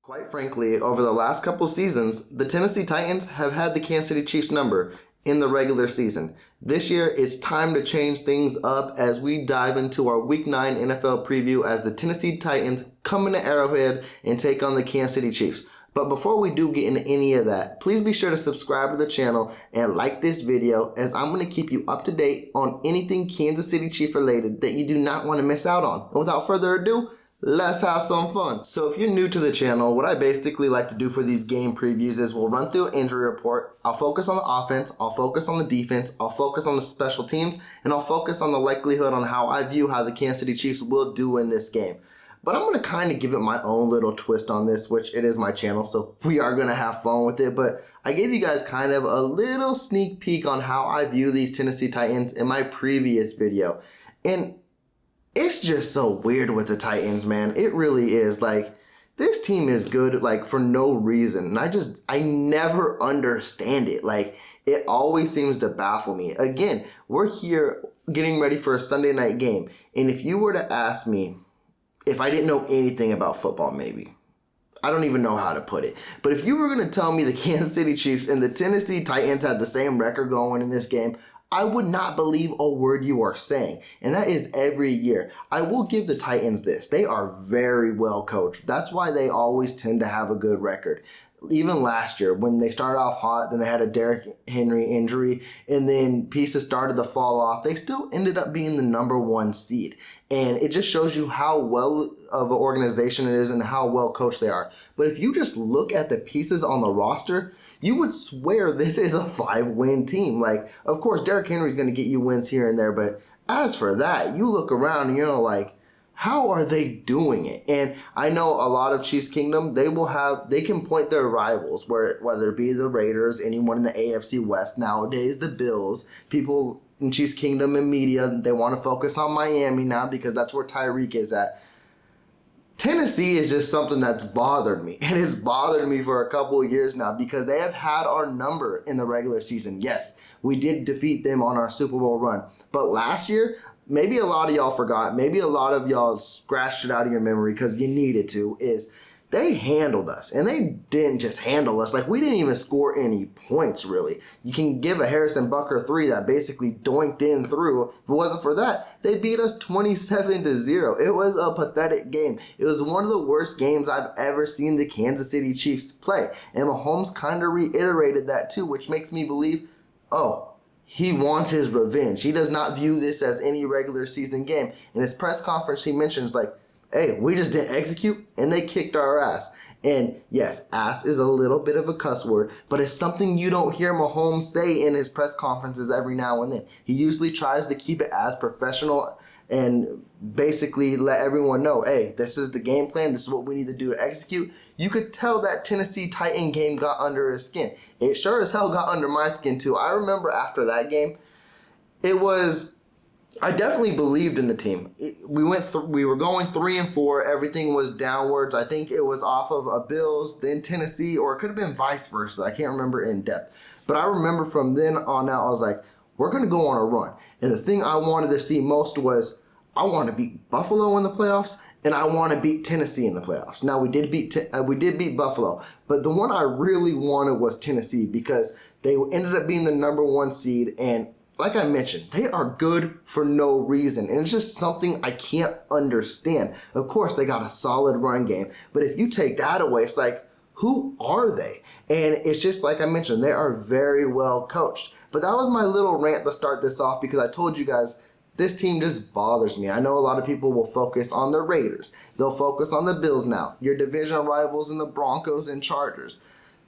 Quite frankly, over the last couple seasons, the Tennessee Titans have had the Kansas City Chiefs number in the regular season. This year, it's time to change things up as we dive into our Week 9 NFL preview as the Tennessee Titans come into Arrowhead and take on the Kansas City Chiefs. But before we do get into any of that, please be sure to subscribe to the channel and like this video, as I'm going to keep you up to date on anything Kansas City Chief related that you do not want to miss out on. And without further ado, let's have some fun. So if you're new to the channel, what I basically like to do for these game previews is we'll run through an injury report. I'll focus on the offense, I'll focus on the defense, I'll focus on the special teams, and I'll focus on the likelihood on how I view how the Kansas City Chiefs will do in this game. But I'm going to kind of give it my own little twist on this, which it is my channel, so we are going to have fun with it. But I gave you guys kind of a little sneak peek on how I view these Tennessee Titans in my previous video. And it's just so weird with the Titans, man. It really is. Like, this team is good, like, for no reason. And I never understand it. Like, it always seems to baffle me. Again, we're here getting ready for a Sunday night game. And if you were to ask me if I didn't know anything about football, maybe, I don't even know how to put it. But if you were going to tell me the Kansas City Chiefs and the Tennessee Titans had the same record going in this game, I would not believe a word you are saying. And that is every year. I will give the Titans this. They are very well coached. That's why they always tend to have a good record. Even last year, when they started off hot, then they had a Derrick Henry injury, and then pieces started to fall off, they still ended up being the #1 seed. And it just shows you how well of an organization it is and how well coached they are. But if you just look at the pieces on the roster, you would swear this is a 5-win team. Like, of course, Derrick Henry is going to get you wins here and there, but as for that, you look around and you're like, how are they doing it? And I know a lot of Chiefs Kingdom, they can point their rivals, whether it be the Raiders, anyone in the AFC West nowadays, the Bills, people in Chiefs Kingdom and media, they want to focus on Miami now because that's where Tyreek is at. Tennessee is just something that's bothered me, and it's bothered me for a couple of years now because they have had our number in the regular season. Yes, we did defeat them on our Super Bowl run, but last year, maybe a lot of y'all forgot, maybe a lot of y'all scratched it out of your memory because you needed to, is they handled us. And they didn't just handle us. Like, we didn't even score any points, really. You can give a Harrison Butker 3 that basically doinked in through. If it wasn't for that, they beat us 27-0. It was a pathetic game. It was one of the worst games I've ever seen the Kansas City Chiefs play. And Mahomes kind of reiterated that too, which makes me believe, oh, he wants his revenge. He does not view this as any regular season game. In his press conference, he mentions, like, hey, we just didn't execute, and they kicked our ass. And yes, ass is a little bit of a cuss word, but it's something you don't hear Mahomes say in his press conferences every now and then. He usually tries to keep it as professional and basically let everyone know, hey, this is the game plan, this is what we need to do to execute. You could tell that Tennessee Titan game got under his skin. It sure as hell got under my skin too. I remember after that game, I definitely believed in the team. We were going 3-4. Everything was downwards. I think it was off of a Bills, then Tennessee, or it could have been vice versa. I can't remember in depth. But I remember from then on out, I was like, we're going to go on a run. And the thing I wanted to see most was I want to beat Buffalo in the playoffs, and I want to beat Tennessee in the playoffs. Now, we did beat Buffalo, but the one I really wanted was Tennessee because they ended up being the #1 seed, and like I mentioned, they are good for no reason, and it's just something I can't understand. Of course, they got a solid run game, but if you take that away, it's like, who are they? And it's just like I mentioned, they are very well coached. But that was my little rant to start this off because I told you guys, this team just bothers me. I know a lot of people will focus on the Raiders. They'll focus on the Bills now, your division rivals in the Broncos and Chargers.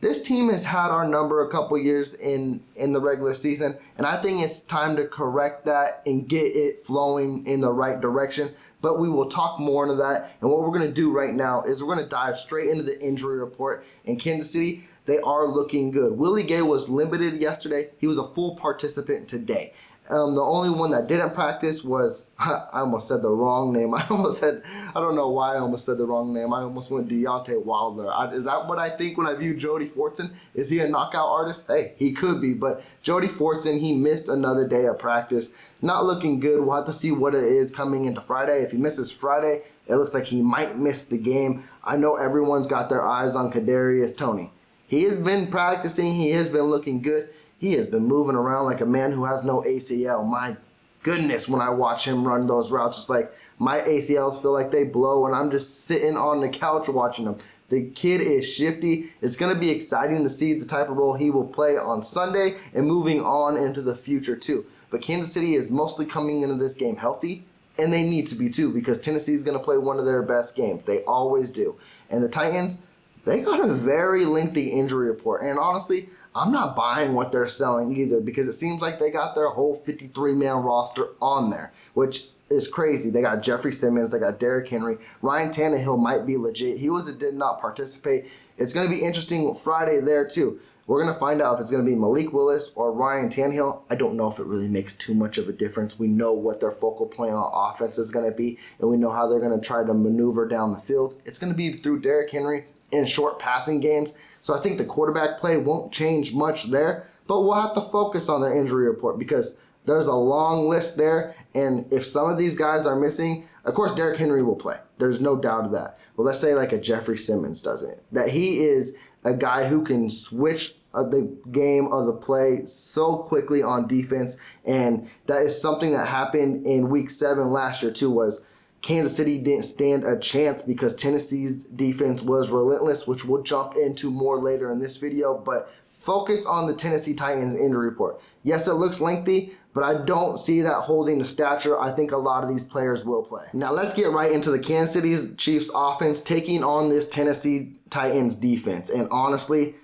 This team has had our number a couple years in the regular season, and I think it's time to correct that and get it flowing in the right direction. But we will talk more into that, and what we're going to do right now is we're going to dive straight into the injury report. In Kansas City, they are looking good. Willie Gay was limited yesterday. He was a full participant today. The only one that didn't practice was, I almost said the wrong name. I don't know why I almost said the wrong name. I almost went Deontay Wilder. Is that what I think when I view Jody Fortson? Is he a knockout artist? Hey, he could be. But Jody Fortson, he missed another day of practice. Not looking good. We'll have to see what it is coming into Friday. If he misses Friday, It looks like he might miss the game. I know everyone's got their eyes on Kadarius Toney. He has been practicing. He has been looking good. He has been moving around like a man who has no ACL. My goodness, when I watch him run those routes, it's like my ACLs feel like they blow, and I'm just sitting on the couch watching him. The kid is shifty. It's going to be exciting to see the type of role he will play on Sunday and moving on into the future too. But Kansas City is mostly coming into this game healthy, and they need to be too, because Tennessee is going to play one of their best games. They always do. And the Titans, they got a very lengthy injury report. And honestly, I'm not buying what they're selling either, because it seems like they got their whole 53-man roster on there, which is crazy. They got Jeffrey Simmons, they got Derrick Henry. Ryan Tannehill might be legit. He did not participate. It's going to be interesting Friday there too. We're going to find out if it's going to be Malik Willis or Ryan Tannehill. I don't know if it really makes too much of a difference. We know what their focal point on offense is going to be, and we know how they're going to try to maneuver down the field. It's going to be through Derrick Henry in short passing games. So I think the quarterback play won't change much there, but we'll have to focus on their injury report, because there's a long list there, and if some of these guys are missing, of course Derrick Henry will play. There's no doubt of that. But let's say like a Jeffrey Simmons doesn't. That he is a guy who can switch the game of the play so quickly on defense, and that is something that happened in Week 7 last year too, was Kansas City didn't stand a chance because Tennessee's defense was relentless, which we'll jump into more later in this video. But focus on the Tennessee Titans injury report. Yes, it looks lengthy, but I don't see that holding the stature. I think a lot of these players will play. Now let's get right into the Kansas City Chiefs offense taking on this Tennessee Titans defense. And honestly,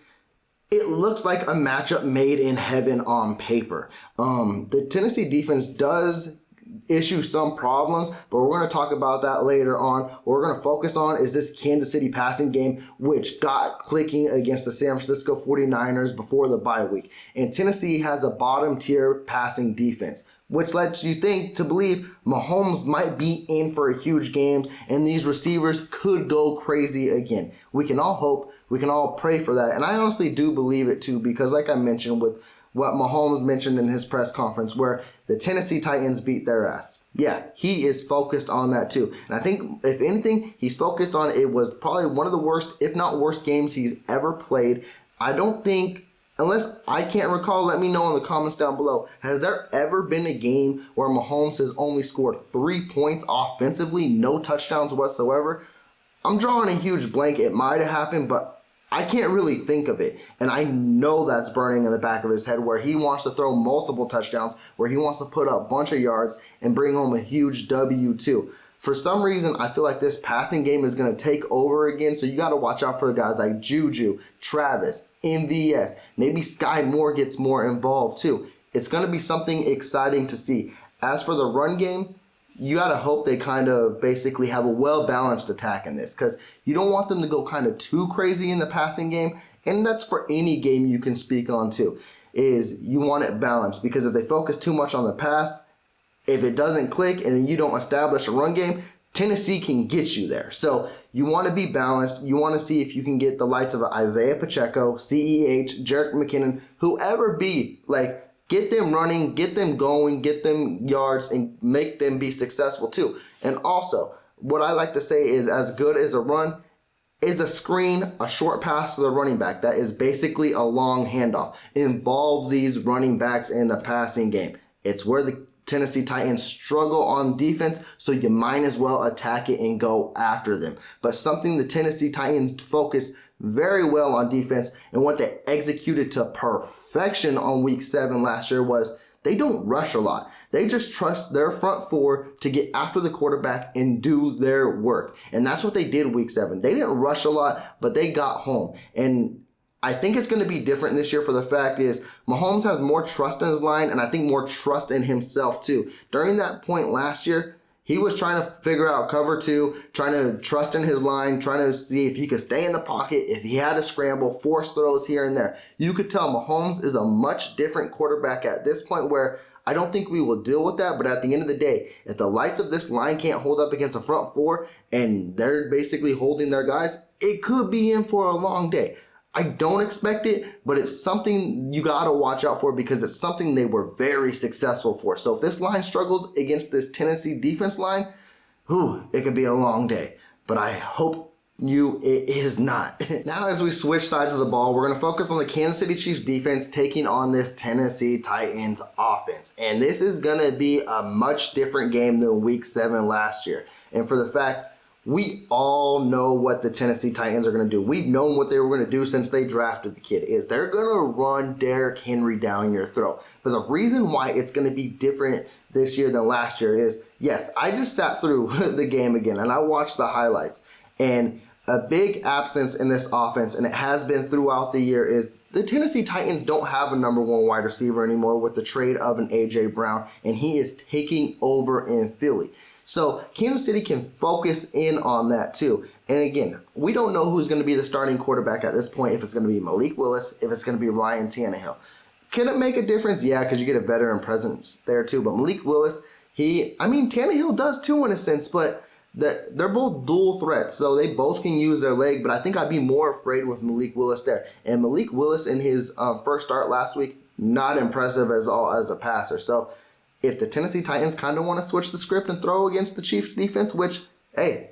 it looks like a matchup made in heaven on paper. The Tennessee defense does issue some problems, but we're going to talk about that later on. What we're going to focus on is this Kansas City passing game, which got clicking against the San Francisco 49ers before the bye week. And Tennessee has a bottom tier passing defense, which lets you think to believe Mahomes might be in for a huge game and these receivers could go crazy again. We can all hope, we can all pray for that. And I honestly do believe it too, because like I mentioned with what Mahomes mentioned in his press conference, where the Tennessee Titans beat their ass. Yeah, he is focused on that too. And I think, if anything, he's focused on it was probably one of the worst, if not worst, games he's ever played. I don't think, unless I can't recall, let me know in the comments down below, has there ever been a game where Mahomes has only scored 3 points offensively, no touchdowns whatsoever? I'm drawing a huge blank. It might have happened, but I can't really think of it, and I know that's burning in the back of his head, where he wants to throw multiple touchdowns, where he wants to put up a bunch of yards and bring home a huge W too. For some reason, I feel like this passing game is going to take over again, so you got to watch out for the guys like Juju, Travis, MVS. Maybe Sky Moore gets more involved too. It's going to be something exciting to see. As for the run game, you got to hope they kind of basically have a well-balanced attack in this, because you don't want them to go kind of too crazy in the passing game. And that's for any game you can speak on too, is you want it balanced, because if they focus too much on the pass, if it doesn't click and then you don't establish a run game, Tennessee can get you there. So you want to be balanced. You want to see if you can get the likes of Isaiah Pacheco, CEH, Jerick McKinnon, whoever be, like, get them running, get them going, get them yards, and make them be successful too. And also, what I like to say is, as good as a run is a screen, a short pass to the running back that is basically a long handoff. Involve these running backs in the passing game. It's where the Tennessee Titans struggle on defense, so you might as well attack it and go after them. But something the Tennessee Titans focus very well on defense, and what they executed to perfection on Week 7 last year, was they don't rush a lot. They just trust their front four to get after the quarterback and do their work. And that's what they did Week 7. They didn't rush a lot, but they got home. And I think it's going to be different this year, for the fact is Mahomes has more trust in his line, and I think more trust in himself too. During that point last year, he was trying to figure out cover two, trying to trust in his line, trying to see if he could stay in the pocket, if he had to scramble, force throws here and there. You could tell Mahomes is a much different quarterback at this point, where I don't think we will deal with that. But at the end of the day, if the lights of this line can't hold up against a front four and they're basically holding their guys, it could be in for a long day. I don't expect it, but it's something you got to watch out for, because it's something they were very successful for. So if this line struggles against this Tennessee defense line, it could be a long day, but I hope it is not. Now, as we switch sides of the ball, we're going to focus on the Kansas City Chiefs defense taking on this Tennessee Titans offense. And this is going to be a much different game than week 7 last year. And for the fact, we all know what the Tennessee Titans are going to do. We've known what they were going to do since they drafted the kid, is they're going to run Derrick Henry down your throat. But the reason why it's going to be different this year than last year is, yes, I just sat through the game again and I watched the highlights. And a big absence in this offense, and it has been throughout the year, is the Tennessee Titans don't have a number 1 wide receiver anymore with the trade of an A.J. Brown, and he is taking over in Philly. So Kansas City can focus in on that too. And again, we don't know who's going to be the starting quarterback at this point, if it's going to be Malik Willis, if it's going to be Ryan Tannehill. Can it make a difference? Yeah, because you get a veteran presence there too. But Malik Willis, Tannehill does too in a sense, but they're both dual threats, so they both can use their leg, but I think I'd be more afraid with Malik Willis there. And Malik Willis in his first start last week, not impressive as a passer. So if the Tennessee Titans kind of want to switch the script and throw against the Chiefs defense, which, hey,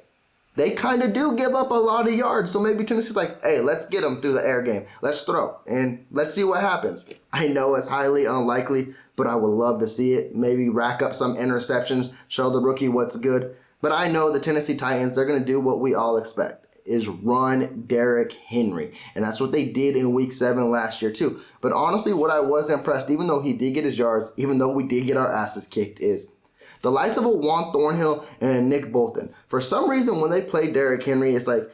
they kind of do give up a lot of yards, so maybe Tennessee's like, hey, let's get them through the air game. Let's throw, and let's see what happens. I know it's highly unlikely, but I would love to see it. Maybe rack up some interceptions, show the rookie what's good. But I know the Tennessee Titans, they're going to do what we all expect, is run Derrick Henry. And that's what they did in week 7 last year too. But honestly, what I was impressed, even though he did get his yards, even though we did get our asses kicked, is the likes of a Juan Thornhill and a Nick Bolton. For some reason, when they play Derrick Henry, it's like,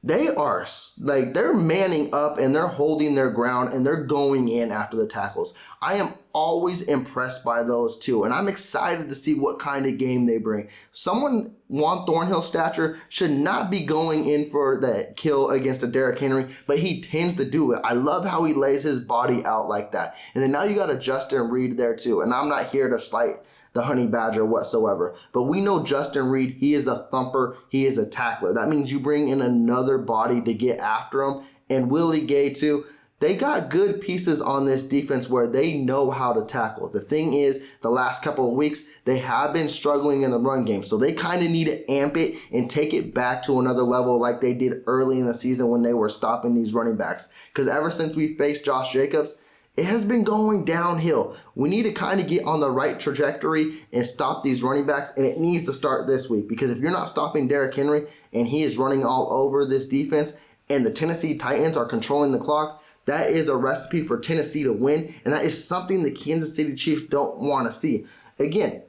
they're manning up and they're holding their ground and they're going in after the tackles. I am always impressed by those two, and I'm excited to see what kind of game they bring. Someone Juan Thornhill's stature should not be going in for that kill against a Derrick Henry, but he tends to do it. I love how he lays his body out like that. And then now you got a Justin Reed there too, and I'm not here to slight the Honey Badger whatsoever. But we know Justin Reed, he is a thumper, he is a tackler. That means you bring in another body to get after him. And Willie Gay too. They got good pieces on this defense where they know how to tackle. The thing is, the last couple of weeks, they have been struggling in the run game. So they kind of need to amp it and take it back to another level like they did early in the season when they were stopping these running backs. Because ever since we faced Josh Jacobs, it has been going downhill. We need to kind of get on the right trajectory and stop these running backs, and it needs to start this week, because if you're not stopping Derrick Henry and he is running all over this defense and the Tennessee Titans are controlling the clock, that is a recipe for Tennessee to win, and that is something the Kansas City Chiefs don't want to see. Again,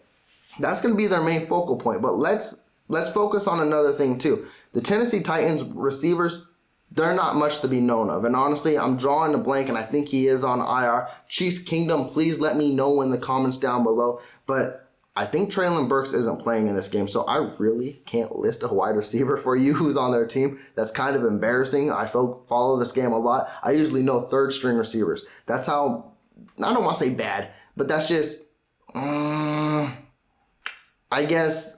that's going to be their main focal point, but let's focus on another thing too. The Tennessee Titans receivers, they're not much to be known of. And honestly, I'm drawing a blank, and I think he is on IR. Chiefs Kingdom, please let me know in the comments down below. But I think Treylon Burks isn't playing in this game, so I really can't list a wide receiver for you who's on their team. That's kind of embarrassing. I follow this game a lot. I usually know third-string receivers. That's how, I don't want to say bad, but that's just, I guess,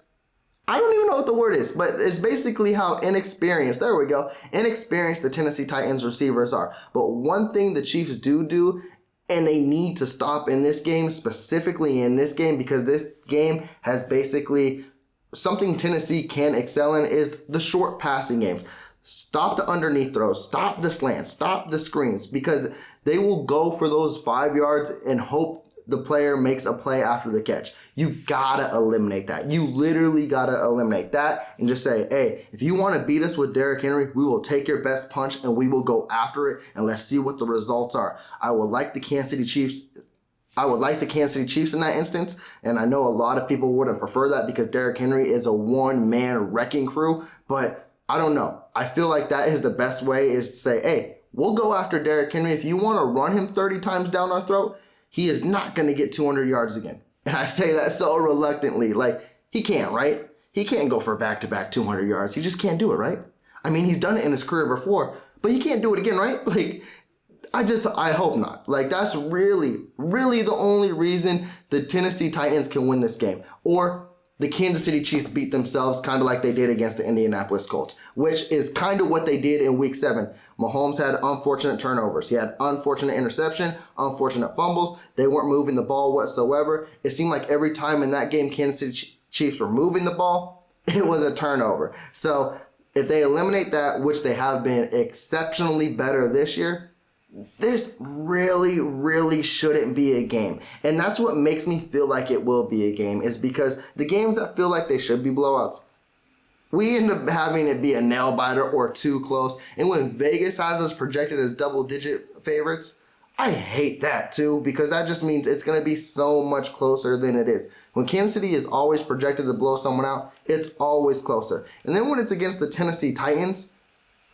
I don't even know what the word is, but it's basically how inexperienced the Tennessee Titans receivers are. But one thing the Chiefs do, and they need to stop in this game, specifically in this game, because this game has basically something Tennessee can excel in, is the short passing game. Stop the underneath throws, stop the slants, stop the screens, because they will go for those 5 yards and hope the player makes a play after the catch. You gotta eliminate that. You literally gotta eliminate that and just say, hey, if you want to beat us with Derrick Henry, we will take your best punch and we will go after it, and let's see what the results are. I would like the Kansas City Chiefs in that instance, and I know a lot of people wouldn't prefer that because Derrick Henry is a one-man wrecking crew, but I don't know. I feel like that is the best way, is to say, hey, we'll go after Derrick Henry. If you want to run him 30 times down our throat, he is not going to get 200 yards again. And I say that so reluctantly. Like, he can't, right? He can't go for back-to-back 200 yards. He just can't do it, right? I mean, he's done it in his career before, but he can't do it again, right? Like, I hope not. Like, that's really, really the only reason the Tennessee Titans can win this game. Or the Kansas City Chiefs beat themselves, kind of like they did against the Indianapolis Colts, which is kind of what they did in week 7. Mahomes had unfortunate turnovers. He had unfortunate interception, unfortunate fumbles. They weren't moving the ball whatsoever. It seemed like every time in that game Kansas City Chiefs were moving the ball, It was a turnover. So if they eliminate that, which they have been exceptionally better this year, this really, really shouldn't be a game. And that's what makes me feel like it will be a game, is because the games that feel like they should be blowouts, we end up having it be a nail biter or too close. And when Vegas has us projected as double-digit favorites, I hate that too, because that just means it's going to be so much closer than it is. When Kansas City is always projected to blow someone out, it's always closer. And then when it's against the Tennessee Titans,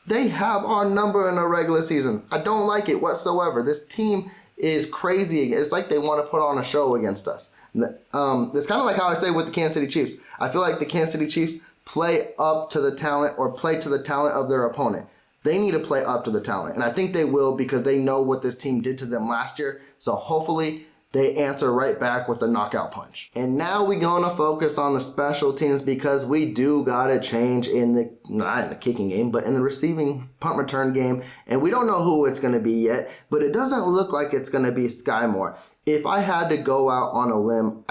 they have our number in the regular season. I don't like it whatsoever. This team is crazy. It's like they want to put on a show against us. It's kind of like how I say with the Kansas City Chiefs. I feel like the Kansas City Chiefs play up to the talent, or play to the talent of their opponent. They need to play up to the talent, and I think they will, because they know what this team did to them last year. So hopefully they answer right back with a knockout punch. And now we're going to focus on the special teams, because we do got to change not in the kicking game, but in the receiving punt return game. And we don't know who it's going to be yet, but it doesn't look like it's going to be Sky Moore. If I had to go out on a limb,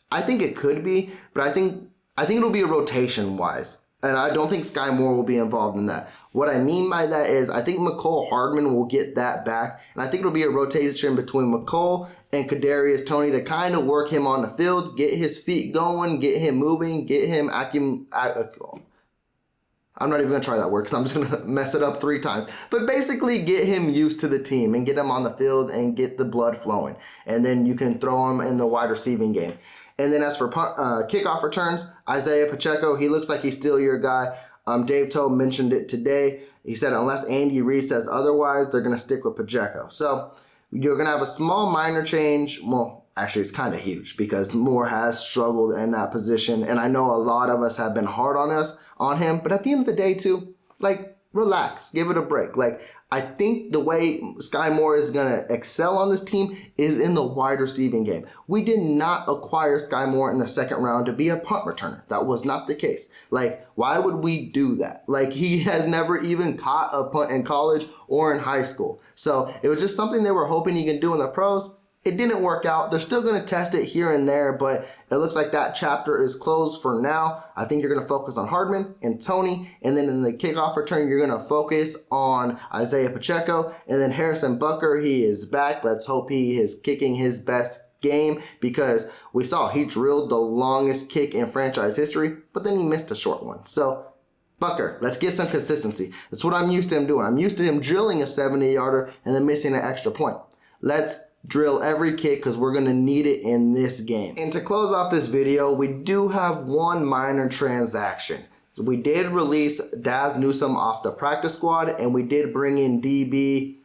I think it could be, but I think it'll be a rotation-wise. And I don't think Sky Moore will be involved in that. What I mean by that is I think McCole Hardman will get that back. And I think it'll be a rotation between McCole and Kadarius Toney to kind of work him on the field, get his feet going, get him moving, get him I'm not even going to try that word because I'm just going to mess it up 3 times. But basically get him used to the team and get him on the field and get the blood flowing. And then you can throw him in the wide receiving game. And then as for kickoff returns, Isaiah Pacheco, he looks like he's still your guy. Dave Toll mentioned it today. He said unless Andy Reid says otherwise, they're going to stick with Pacheco. So you're going to have a small minor change. Well, actually, it's kind of huge because Moore has struggled in that position. And I know a lot of us have been hard on him. But at the end of the day, too, relax. Give it a break. I think the way Sky Moore is going to excel on this team is in the wide receiving game. We did not acquire Sky Moore in the second round to be a punt returner. That was not the case. Why would we do that? He has never even caught a punt in college or in high school. So it was just something they were hoping he could do in the pros. It didn't work out. They're still going to test it here and there, but it looks like that chapter is closed for now. I think you're going to focus on Hardman and Toney, and then in the kickoff return, you're going to focus on Isaiah Pacheco, and then Harrison Butker, he is back. Let's hope he is kicking his best game, because we saw he drilled the longest kick in franchise history, but then he missed a short one. So Butker, let's get some consistency. That's what I'm used to him doing. I'm used to him drilling a 70-yarder and then missing an extra point. Let's drill every kick because we're going to need it in this game. And to close off this video, we do have one minor transaction. We did release Daz Newsome off the practice squad, and we did bring in DB,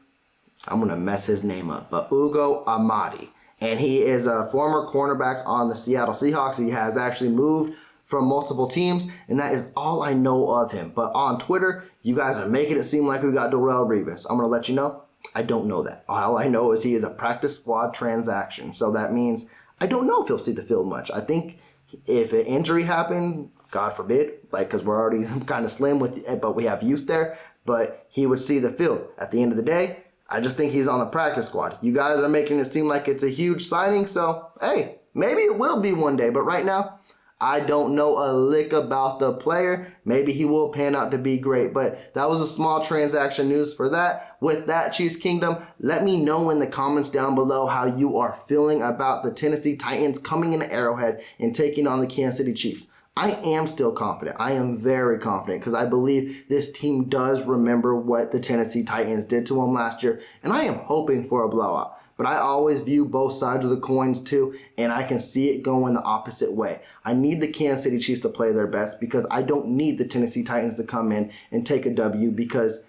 I'm going to mess his name up, but Ugo Amadi. And he is a former cornerback on the Seattle Seahawks. He has actually moved from multiple teams, and that is all I know of him. But on Twitter, you guys are making it seem like we got Darrelle Revis. I'm going to let you know, I don't know that. All I know is he is a practice squad transaction. So that means I don't know if he'll see the field much. I think if an injury happened, God forbid, because we're already kind of slim but we have youth there, but he would see the field. At the end of the day, I just think he's on the practice squad. You guys are making it seem like it's a huge signing, so hey, maybe it will be one day. But right now, I don't know a lick about the player. Maybe he will pan out to be great, but that was a small transaction news for that. With that, Chiefs Kingdom, let me know in the comments down below how you are feeling about the Tennessee Titans coming into Arrowhead and taking on the Kansas City Chiefs. I am still confident. I am very confident because I believe this team does remember what the Tennessee Titans did to them last year, and I am hoping for a blowout. But I always view both sides of the coins too, and I can see it going the opposite way. I need the Kansas City Chiefs to play their best because I don't need the Tennessee Titans to come in and take a W because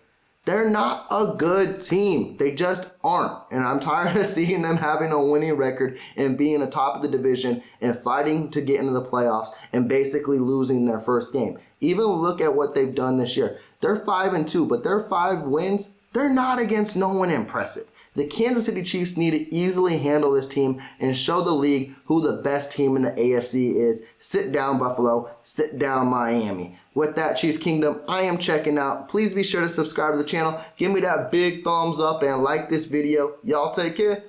they're not a good team. They just aren't. And I'm tired of seeing them having a winning record and being atop of the division and fighting to get into the playoffs and basically losing their first game. Even look at what they've done this year. They're 5-2, but their 5 wins, they're not against no one impressive. The Kansas City Chiefs need to easily handle this team and show the league who the best team in the AFC is. Sit down, Buffalo. Sit down, Miami. With that, Chiefs Kingdom, I am checking out. Please be sure to subscribe to the channel. Give me that big thumbs up and like this video. Y'all take care.